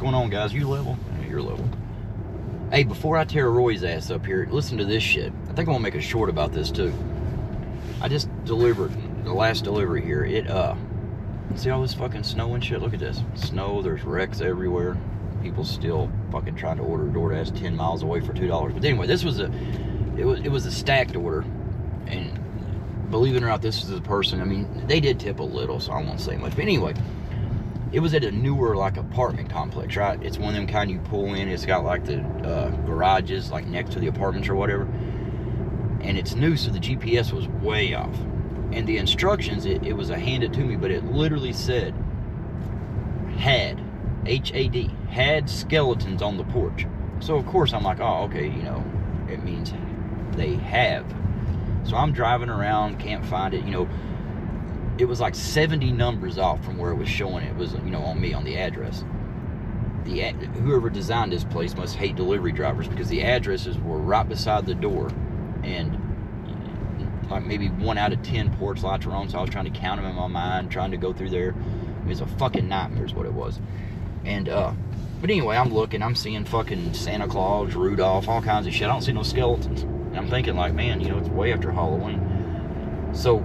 going on, guys? You level? Yeah, you're level. Hey, before I tear Roy's ass up here, listen to this shit. I think I want to make a short about this, too. I just delivered the last delivery here. See all this fucking snow and shit? Look at this. Snow, there's wrecks everywhere. People still fucking trying to order DoorDash 10 miles away for $2. But anyway, this was it was a stacked order. And believe it or not, this is the person, I mean, they did tip a little, so I won't say much. But anyway, it was at a newer, like, apartment complex, right? It's one of them kind you pull in. It's got, like, the garages, like, next to the apartments or whatever. And it's new, so the GPS was way off. And the instructions, it was a hand it to me, but it literally said, had, H-A-D, had skeletons on the porch. So, of course, I'm like, oh, okay, you know, it means they have. So I'm driving around, can't find it, you know. It was like 70 numbers off from where it was showing it was, you know, on me, on the address. Whoever designed this place must hate delivery drivers, because the addresses were right beside the door, and like maybe 1 out of 10 porch lights were on, so I was trying to count them in my mind, trying to go through there. It was a fucking nightmare is what it was. And, but anyway, I'm looking, I'm seeing fucking Santa Claus, Rudolph, all kinds of shit. I don't see no skeletons. And I'm thinking like, man, you know, it's way after Halloween. So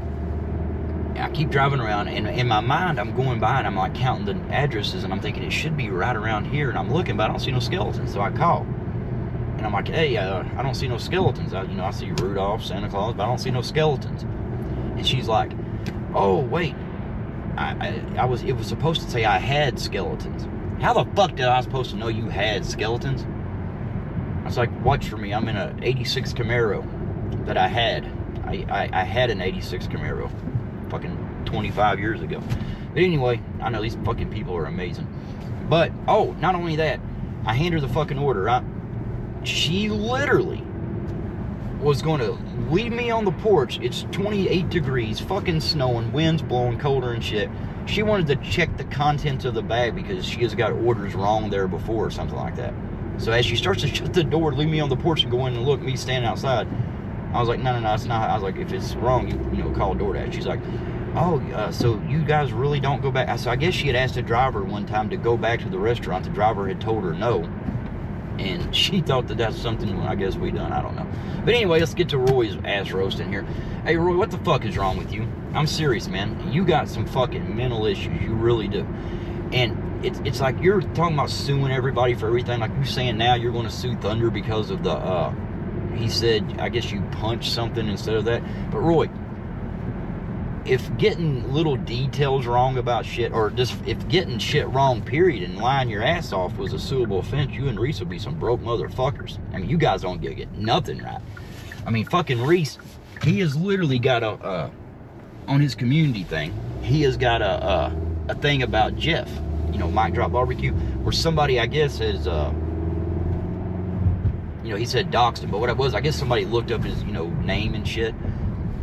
I keep driving around, and in my mind, I'm going by and I'm like counting the addresses, and I'm thinking it should be right around here. And I'm looking, but I don't see no skeletons. So I call, and I'm like, hey, I don't see no skeletons. I see Rudolph, Santa Claus, but I don't see no skeletons. And she's like, oh wait, it was supposed to say I had skeletons. How the fuck did I supposed to know you had skeletons? I was like, watch for me. I'm in a 86 Camaro that I had. I had an 86 Camaro fucking 25 years ago. But anyway, I know these fucking people are amazing. But, oh, not only that, I hand her the fucking order, right? She literally was going to leave me on the porch. It's 28 degrees, fucking snowing, winds blowing, colder and shit. She wanted to check the contents of the bag because she has got orders wrong there before or something like that. So as she starts to shut the door, leave me on the porch and go in and look, me standing outside, I was like, no, it's not. I was like, if it's wrong, you know, call DoorDash. She's like, oh, so you guys really don't go back? So I guess she had asked the driver one time to go back to the restaurant. The driver had told her no. And she thought that that's something I guess we done. I don't know. But anyway, let's get to Roy's ass roasting here. Hey, Roy, what the fuck is wrong with you? I'm serious, man. You got some fucking mental issues. You really do. And it's like you're talking about suing everybody for everything. Like you saying now you're going to sue Thunder because of the, he said, I guess you punched something instead of that. But Roy, if getting little details wrong about shit, or just if getting shit wrong, period, and lying your ass off was a suable offense, you and Reese would be some broke motherfuckers. I mean, you guys don't get nothing right. I mean, fucking Reese, he has literally got on his community thing, he has got a thing about Jeff, you know, Mike Drop Barbecue, where somebody, I guess, has, you know, he said doxed him, but what it was, I guess somebody looked up his, you know, name and shit,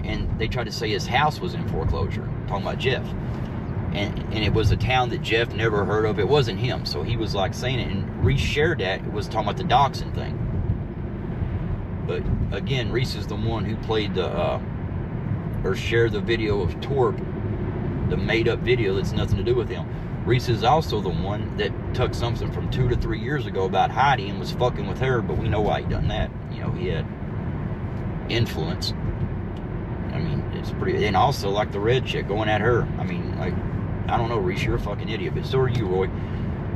and they tried to say his house was in foreclosure, talking about Jeff. And it was a town that Jeff never heard of. It wasn't him, so he was like saying it, and Reese shared that. It was talking about the doxing thing. But again, Reese is the one who played the, or shared the video of Torp, the made up video that's nothing to do with him. Reese is also the one that took something from 2 to 3 years ago about Heidi and was fucking with her, but we know why he done that. You know, he had influence. I mean, it's pretty, and also like the red chick going at her. I mean, like, I don't know, Reese, you're a fucking idiot, but so are you, Roy.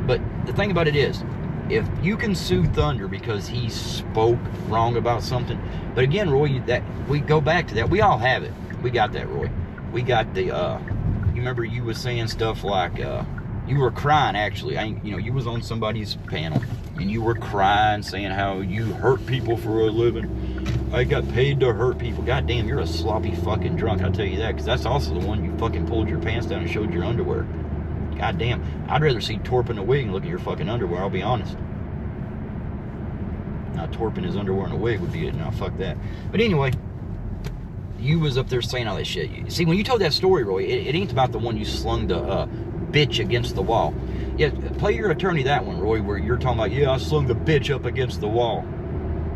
But the thing about it is, if you can sue Thunder because he spoke wrong about something, but again, Roy, that we go back to that. We all have it. We got that, Roy. We got the, you remember you was saying stuff like, you were crying, actually. You know, you was on somebody's panel, and you were crying, saying how you hurt people for a living. I got paid to hurt people. God damn, you're a sloppy fucking drunk, I'll tell you that, because that's also the one you fucking pulled your pants down and showed your underwear. God damn, I'd rather see Torp in the wig and look at your fucking underwear, I'll be honest. Now, Torp in his underwear and a wig would be it. Now, fuck that. But anyway, you was up there saying all that shit. See, when you told that story, Roy, it ain't about the one you slung the bitch against the wall. Yeah, play your attorney that one, Roy, where you're talking about, yeah, I slung the bitch up against the wall.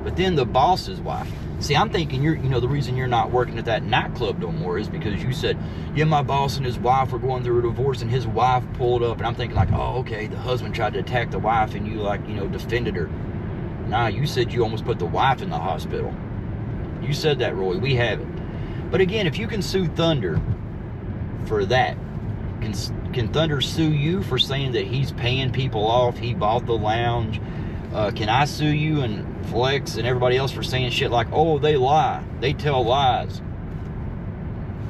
But then the boss's wife, See, I'm thinking you know, the reason you're not working at that nightclub no more is because you said, yeah, my boss and his wife were going through a divorce and his wife pulled up. And I'm thinking like, oh, okay, the husband tried to attack the wife and you like, you know, defended her. Nah, you said you almost put the wife in the hospital. You said that, Roy. We have it. But again, if you can sue Thunder for that, can Thunder sue you for saying that he's paying people off, he bought the lounge? Can I sue you and Flex and everybody else for saying shit like, oh, they lie, they tell lies,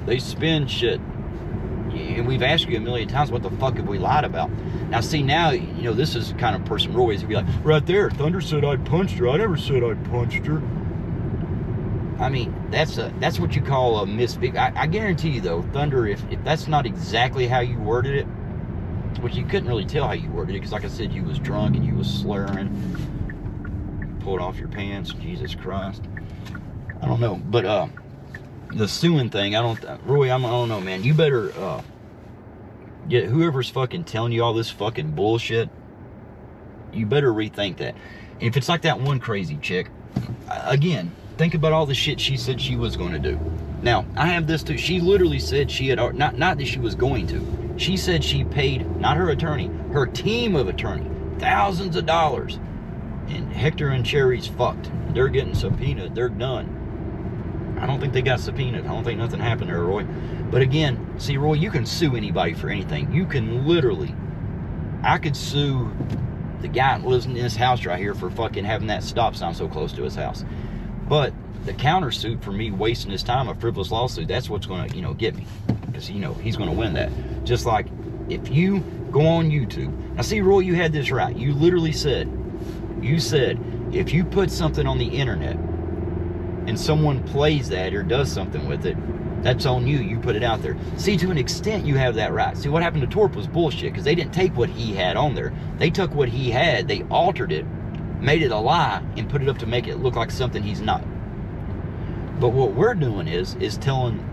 they spin shit? And we've asked you a million times, what the fuck have we lied about? Now, see, now, you know, this is the kind of person Roy is. He'd be like, right there, Thunder said I punched her. I never said I punched her. I mean, that's what you call a misspeak. I guarantee you, though, Thunder, if that's not exactly how you worded it, which you couldn't really tell how you worded it, because like I said, you was drunk and you was slurring, pulled off your pants, Jesus Christ. I don't know, but the suing thing, Roy, I don't know, man. You better get whoever's fucking telling you all this fucking bullshit, you better rethink that. And if it's like that one crazy chick, again, think about all the shit she said she was going to do. Now, I have this too. She literally said she had, not that she was going to. She said she paid, not her attorney, her team of attorney, thousands of dollars. And Hector and Cherry's fucked. They're getting subpoenaed. They're done. I don't think they got subpoenaed. I don't think nothing happened there, Roy. But again, see, Roy, you can sue anybody for anything. You can literally, I could sue the guy that lives in this house right here for fucking having that stop sign so close to his house. But the countersuit for me wasting his time, a frivolous lawsuit, that's what's going to, you know, get me. Because, you know, he's going to win that. Just like if you go on YouTube. Now, see, Roy, you had this right. You literally said, if you put something on the internet and someone plays that or does something with it, that's on you. You put it out there. See, to an extent, you have that right. See, what happened to Torp was bullshit, because they didn't take what he had on there. They took what he had, they altered it, made it a lie, and put it up to make it look like something he's not. But what we're doing is telling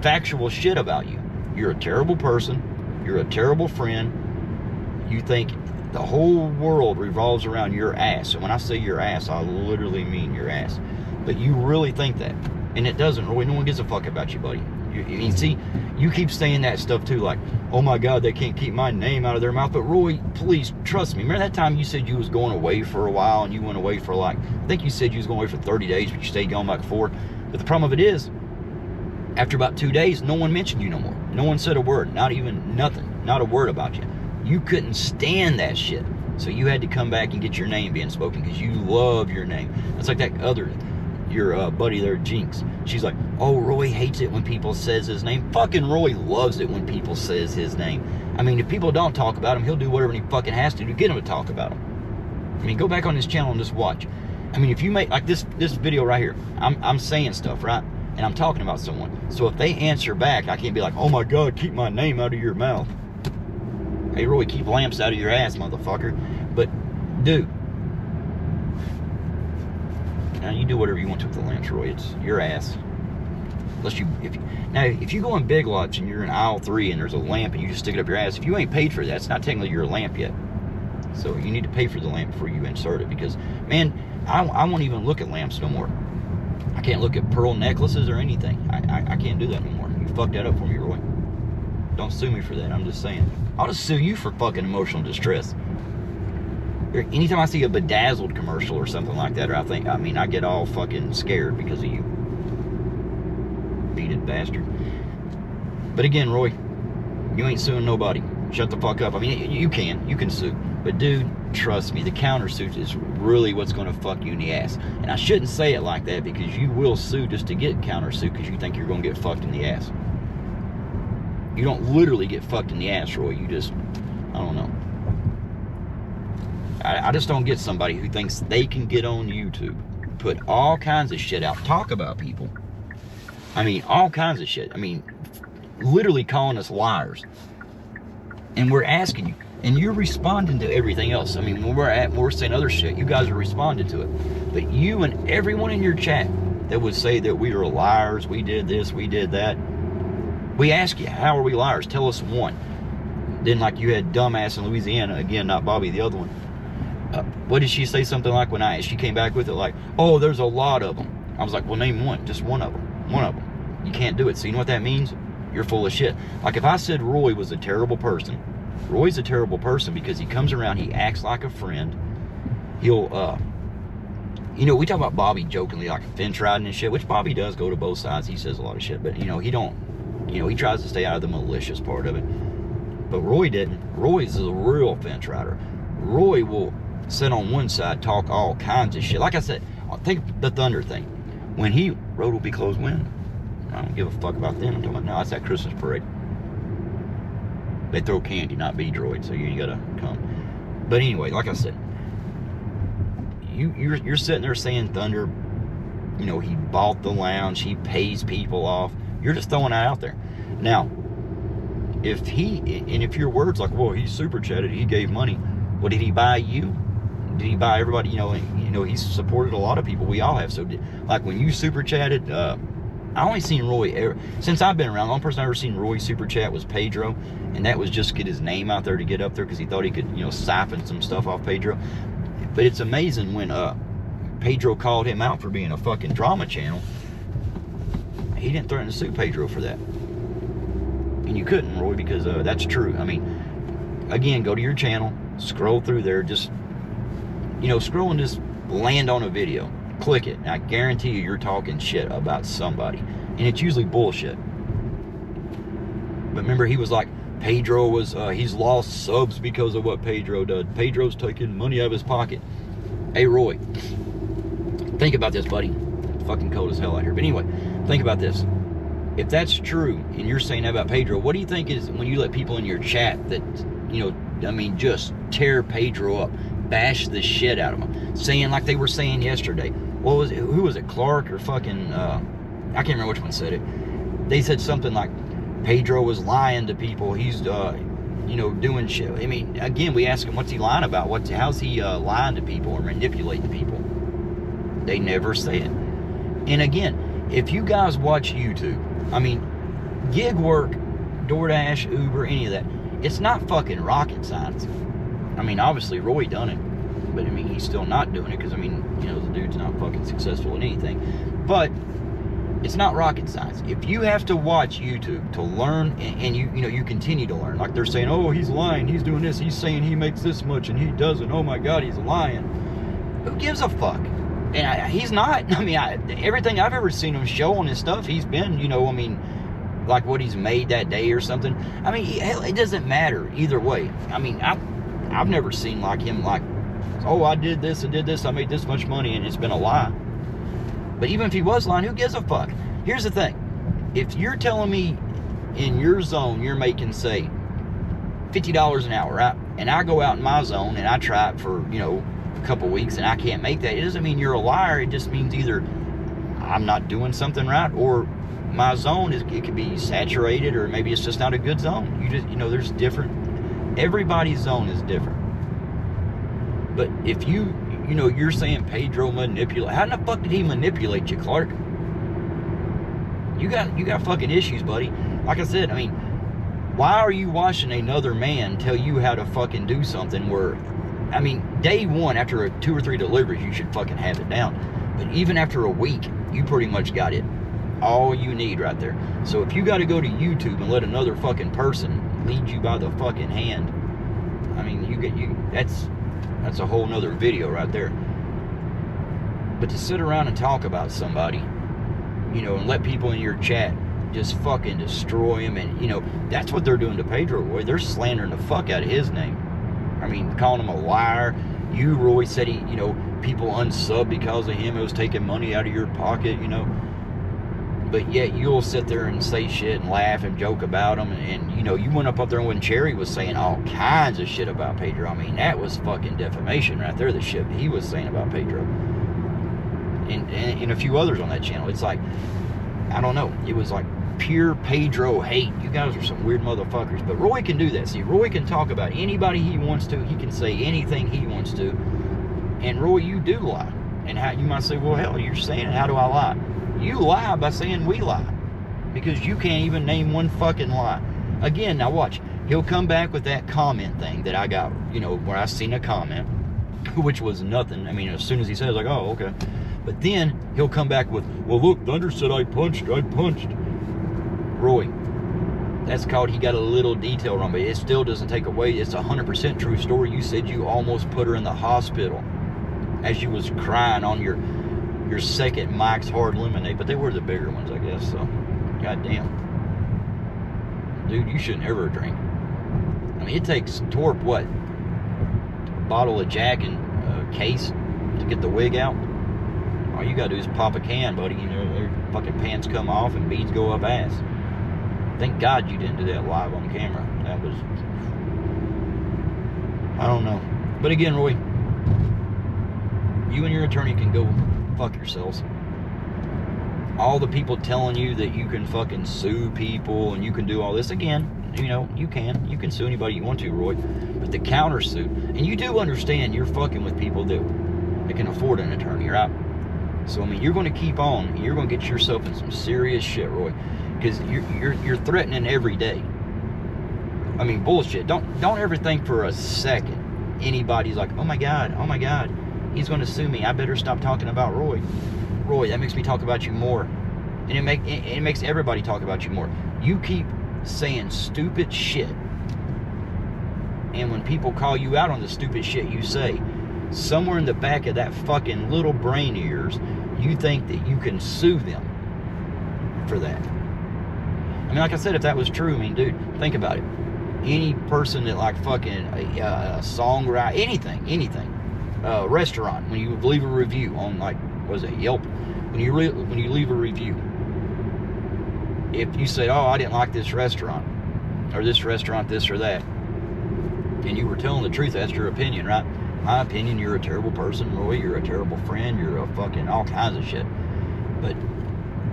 factual shit about you. You're a terrible person. You're a terrible friend. You think the whole world revolves around your ass. And when I say your ass, I literally mean your ass. But you really think that. And it doesn't, Roy. No one gives a fuck about you, buddy. You see, you keep saying that stuff too, like, oh my God, they can't keep my name out of their mouth. But Roy, please, trust me. Remember that time you said you was going away for a while, and you went away for like, I think you said you was going away for 30 days, but you stayed gone like 4. But the problem of it is, after about 2 days, no one mentioned you no more. No one said a word, not even nothing, not a word about you. You couldn't stand that shit. So you had to come back and get your name being spoken, because you love your name. That's like that other, your buddy there, Jinx. She's like, oh, Roy hates it when people says his name. Fucking Roy loves it when people says his name. I mean, if people don't talk about him, he'll do whatever he fucking has to get him to talk about him. I mean, go back on his channel and just watch. I mean, if you make, like this video right here, I'm saying stuff, right? And I'm talking about someone. So if they answer back, I can't be like, oh my God, keep my name out of your mouth. Hey, Roy, keep lamps out of your ass, motherfucker. But, dude, now you do whatever you want to with the lamps, Roy. It's your ass. Unless if you go in Big Lots and you're in aisle 3 and there's a lamp and you just stick it up your ass, if you ain't paid for that, it's not technically your lamp yet. So you need to pay for the lamp before you insert it, because, man, I won't even look at lamps no more. I can't look at pearl necklaces or anything. I can't do that anymore. You fucked that up for me, Roy. Don't sue me for that. I'm just saying. I'll just sue you for fucking emotional distress. Anytime I see a Bedazzled commercial or something like that, or I get all fucking scared because of you. Beat-it bastard. But again, Roy, you ain't suing nobody. Shut the fuck up. I mean, you can sue. But dude, trust me, the countersuit is really what's going to fuck you in the ass. And I shouldn't say it like that, because you will sue just to get countersuit because you think you're going to get fucked in the ass. You don't literally get fucked in the ass, Roy. You just, I don't know. I just don't get somebody who thinks they can get on YouTube, put all kinds of shit out, talk about people. I mean, all kinds of shit. I mean, literally calling us liars. And we're asking you, and you're responding to everything else. I mean, when we're saying other shit, you guys are responding to it. But you and everyone in your chat that would say that we are liars, we did this, we did that, we ask you, how are we liars? Tell us one. Then, like, you had dumbass in Louisiana, again, not Bobby, the other one. What did she say? Something like, when she came back with it, like, oh, there's a lot of them. I was like, well, name one. Just one of them. One of them. You can't do it. So you know what that means? You're full of shit. Like if I said Roy was a terrible person, Roy's a terrible person because he comes around, he acts like a friend. He'll, you know, we talk about Bobby jokingly like fence riding and shit, which Bobby does go to both sides. He says a lot of shit, but, you know, he don't, you know, he tries to stay out of the malicious part of it. But Roy didn't. Roy's a real fence rider. Roy will sit on one side, talk all kinds of shit. Like I said, think the Thunder thing. When he, road will be closed when? I don't give a fuck about them. I'm talking about, no, it's that Christmas parade. They throw candy, not B-Droid, so you gotta come. But anyway, like I said, you're sitting there saying Thunder, you know, he bought the lounge, he pays people off. You're just throwing that out there. Now, if your words like, well, he super chatted, he gave money. Well, did he buy you? Did he buy everybody? You know, he's supported a lot of people. We all have. So, like when you super chatted, I only seen Roy since I've been around. The only person I ever seen Roy super chat was Pedro, and that was just to get his name out there to get up there because he thought he could, you know, siphon some stuff off Pedro. But it's amazing when Pedro called him out for being a fucking drama channel. He didn't threaten to sue Pedro for that, and you couldn't, Roy, because that's true. I mean, again, go to your channel, scroll through there, just, you know, scroll and just land on a video. Click it, and I guarantee you're talking shit about somebody, and it's usually bullshit. But remember, he was like, Pedro was, he's lost subs because of what Pedro did. Pedro's taking money out of his pocket. Hey, Roy, think about this, buddy. It's fucking cold as hell out here. But anyway, think about this. If that's true, and you're saying that about Pedro, what do you think is when you let people in your chat that, you know, I mean, just tear Pedro up, bash the shit out of him, saying like they were saying yesterday, what was it, who was it, Clark or fucking, I can't remember which one said it. They said something like, Pedro was lying to people, he's, you know, doing shit. I mean, again, we ask him, what's he lying about? How's he lying to people or manipulating people? They never say it. And again, if you guys watch YouTube, I mean, gig work, DoorDash, Uber, any of that, it's not fucking rocket science. I mean, obviously Roy done it, but I mean, he's still not doing it because, I mean, you know, the dude's not fucking successful in anything. But it's not rocket science. If you have to watch YouTube to learn, and you know, you continue to learn, like they're saying, oh, he's lying, he's doing this, he's saying he makes this much and he doesn't, oh my God, he's lying. Who gives a fuck? And he's not, I mean, everything I've ever seen him show on his stuff, he's been, you know, I mean, like what he's made that day or something. I mean, hell, it doesn't matter either way. I mean, I've never seen like him like, oh, I did this and did this, I made this much money, and it's been a lie. But even if he was lying, who gives a fuck? Here's the thing. If you're telling me in your zone you're making, say, $50 an hour, right? And I go out in my zone and I try it for, you know, a couple weeks and I can't make that, it doesn't mean you're a liar. It just means either I'm not doing something right, or my zone it could be saturated, or maybe it's just not a good zone. You know, there's different, everybody's zone is different. But if you know, you're saying Pedro manipulate, how in the fuck did he manipulate you, Clark? You got fucking issues, buddy. Like I said, I mean, why are you watching another man tell you how to fucking do something where, I mean, day one, after 2 or 3 deliveries, you should fucking have it down. But even after a week, you pretty much got it. All you need right there. So if you got to go to YouTube and let another fucking person lead you by the fucking hand, I mean, that's a whole nother video right there. But to sit around and talk about somebody, you know, and let people in your chat just fucking destroy him, and, you know, that's what they're doing to Pedro, Roy. They're slandering the fuck out of his name. I mean, calling him a liar. You, Roy, said he, you know, people unsub because of him. It was taking money out of your pocket, you know. But yet you'll sit there and say shit and laugh and joke about him, and you know, you went up there when Cherry was saying all kinds of shit about Pedro. I mean, that was fucking defamation right there, the shit he was saying about Pedro. And a few others on that channel. It's like, I don't know, it was like pure Pedro hate. You guys are some weird motherfuckers. But Roy can do that. See, Roy can talk about anybody he wants to. He can say anything he wants to. And Roy, you do lie. And how, you might say, well, hell, you're saying it, how do I lie? You lie by saying we lie, because you can't even name one fucking lie. Again, now watch, he'll come back with that comment thing that I got, you know, where I seen a comment, which was nothing. I mean, as soon as he says, like, oh, okay. But then he'll come back with, well, look, Thunder said I punched. Roy, that's called he got a little detail wrong, but it still doesn't take away. It's 100% true story. You said you almost put her in the hospital as you was crying on your second Mike's Hard Lemonade. But they were the bigger ones, I guess, so goddamn. Dude, you shouldn't ever drink. I mean, it takes Torp, what? A bottle of Jack and a case to get the wig out? All you gotta do is pop a can, buddy. You know, their fucking pants come off and beads go up ass. Thank God you didn't do that live on camera. That was... I don't know. But again, Roy, you and your attorney can go fuck yourselves. All the people telling you that you can fucking sue people and you can do all this, again, you know, you can sue anybody you want to, Roy. But the countersuit, and you do understand you're fucking with people that can afford an attorney, right? So I mean, you're going to keep on. You're going to get yourself in some serious shit, Roy, because you're threatening every day. I mean, bullshit. Don't ever think for a second anybody's like, oh my God, he's going to sue me. I better stop talking about Roy. Roy, that makes me talk about you more, and it makes everybody talk about you more. You keep saying stupid shit, and when people call you out on the stupid shit you say, somewhere in the back of that fucking little brain ears, you think that you can sue them for that. I mean, like I said, if that was true, I mean, dude, think about it. Any person that like fucking a songwriter, anything, restaurant, when you leave a review on like, what is it, Yelp? When you leave a review, if you say, oh, I didn't like this restaurant, or this restaurant, this or that, and you were telling the truth, that's your opinion, right? My opinion, you're a terrible person, Roy, you're a terrible friend, you're a fucking all kinds of shit. But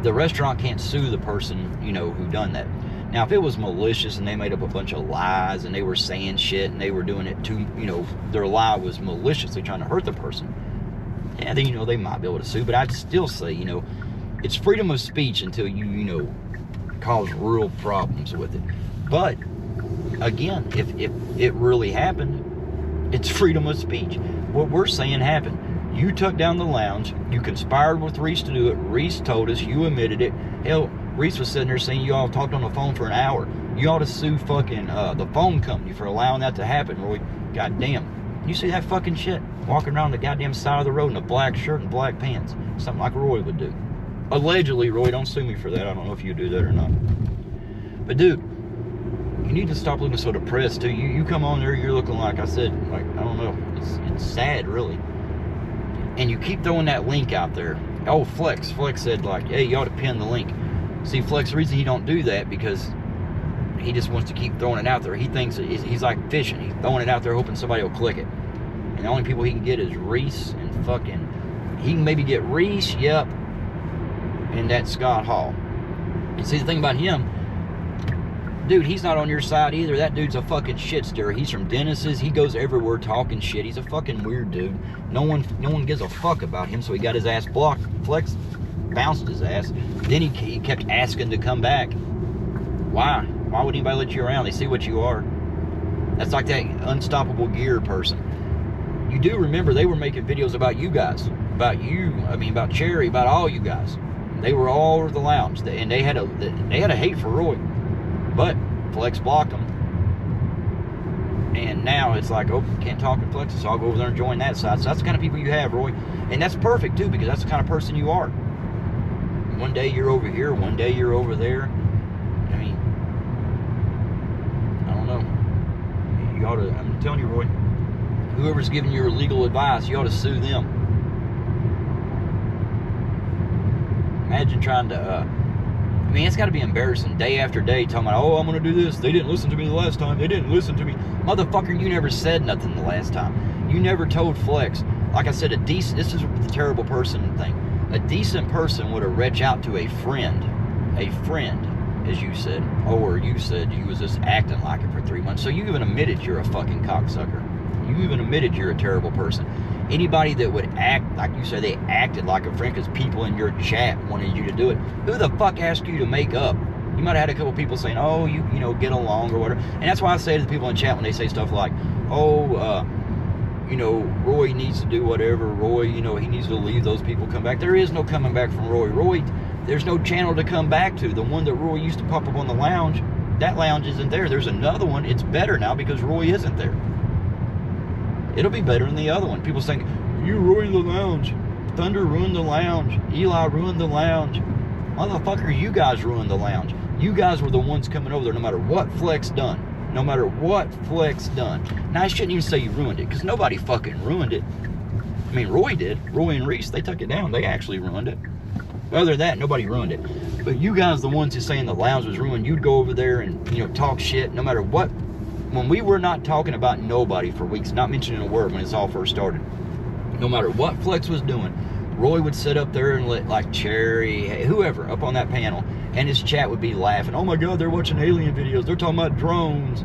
the restaurant can't sue the person, you know, who done that. Now, if it was malicious and they made up a bunch of lies and they were saying shit and they were doing it to, you know, their lie was maliciously trying to hurt the person, yeah, then, you know, they might be able to sue. But I'd still say, you know, it's freedom of speech until you know, cause real problems with it. But, again, if it really happened, it's freedom of speech. What we're saying happened. You took down the lounge. You conspired with Reese to do it. Reese told us. You admitted it. Hell, Reese was sitting there saying you all talked on the phone for an hour. You ought to sue fucking the phone company for allowing that to happen, Roy. God damn. You see that fucking shit? Walking around the goddamn side of the road in a black shirt and black pants. Something like Roy would do. Allegedly, Roy, don't sue me for that. I don't know if you do that or not. But, dude, you need to stop looking so depressed, too. You come on there, you're looking like I said, like, I don't know. It's sad, really. And you keep throwing that link out there. Oh, Flex said, like, hey, you ought to pin the link. See, Flex, the reason he don't do that, because he just wants to keep throwing it out there. He thinks he's like fishing. He's throwing it out there hoping somebody will click it. And the only people he can get is Reese and fucking... He can maybe get Reese, yep, and that Scott Hall. And see, the thing about him, dude, he's not on your side either. That dude's a fucking shit stirrer. He's from Dennis's. He goes everywhere talking shit. He's a fucking weird dude. No one gives a fuck about him, so he got his ass blocked. Flex bounced his ass. Then he kept asking to come back. Why? Why would anybody let you around? They see what you are. That's like that Unstoppable Gear person. You do remember they were making videos about you guys. About you. I mean, about Cherry. About all you guys. They were all over the lounge. And they had a hate for Roy. But Flex blocked them. And now it's like, oh, can't talk to Flex, so I'll go over there and join that side. So that's the kind of people you have, Roy. And that's perfect, too, because that's the kind of person you are. One day you're over here, one day you're over there. I mean, I don't know. You ought to, I'm telling you, Roy, whoever's giving you legal advice, you ought to sue them. Imagine trying to, I mean, it's got to be embarrassing day after day talking about, oh, I'm going to do this. They didn't listen to me the last time. They didn't listen to me. Motherfucker, you never said nothing the last time. You never told Flex. Like I said, this is the terrible person thing. A decent person would have reached out to a friend, as you said, or you said you was just acting like it for 3 months. So you even admitted you're a fucking cocksucker. You even admitted you're a terrible person. Anybody that would act, like you said, they acted like a friend because people in your chat wanted you to do it. Who the fuck asked you to make up? You might have had a couple people saying, oh, you know, get along or whatever. And that's why I say to the people in chat when they say stuff like, oh, you know, Roy needs to do whatever. Roy, you know, he needs to leave those people, come back. There is no coming back from Roy. Roy, there's no channel to come back to. The one that Roy used to pop up on the lounge, that lounge isn't there. There's another one. It's better now because Roy isn't there. It'll be better than the other one. People saying, you ruined the lounge. Thunder ruined the lounge. Eli ruined the lounge. Motherfucker, you guys ruined the lounge. You guys were the ones coming over there no matter what Flex done. No matter what Flex done. Now, I shouldn't even say you ruined it, because nobody fucking ruined it. I mean, Roy did. Roy and Reese, they took it down. They actually ruined it. Other than that, nobody ruined it. But you guys, the ones who saying the lounge was ruined, you'd go over there and, you know, talk shit no matter what. When we were not talking about nobody for weeks, not mentioning a word when this all first started, no matter what Flex was doing, Roy would sit up there and let, like, Cherry, whoever, up on that panel, and his chat would be laughing. Oh my God, they're watching alien videos. They're talking about drones.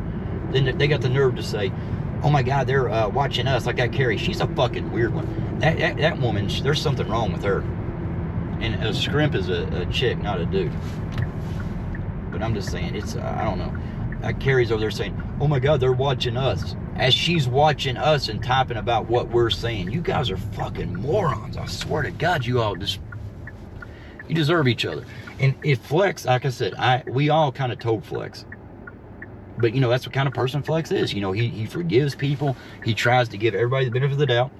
Then they got the nerve to say, oh my God, they're watching us. Like that Carrie, she's a fucking weird one. That woman, there's something wrong with her. And a scrimp is a chick, not a dude. But I'm just saying, it's, I don't know. Carrie's over there saying, oh my God, they're watching us. As she's watching us and typing about what we're saying. You guys are fucking morons. I swear to God, you all just, you deserve each other. And if Flex, like I said, we all kind of told Flex. But, you know, that's what kind of person Flex is. You know, he forgives people. He tries to give everybody the benefit of the doubt.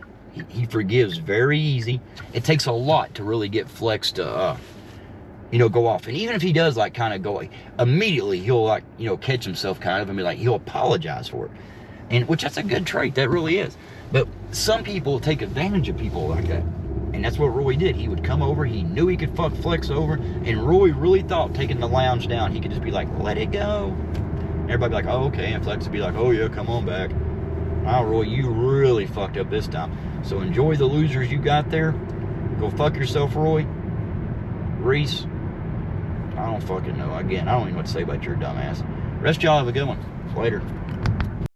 He forgives very easy. It takes a lot to really get Flex to, you know, go off. And even if he does, like, kind of go, immediately he'll, like, you know, catch himself kind of and be like, he'll apologize for it. And, which that's a good trait. That really is. But some people take advantage of people like that. And that's what Roy did. He would come over. He knew he could fuck Flex over. And Roy really thought taking the lounge down, he could just be like, let it go. Everybody be like, oh, okay. And Flex would be like, oh, yeah, come on back. Wow, Roy, you really fucked up this time. So enjoy the losers you got there. Go fuck yourself, Roy. Reese, I don't fucking know. Again, I don't even know what to say about your dumb ass. Rest y'all have a good one. Later.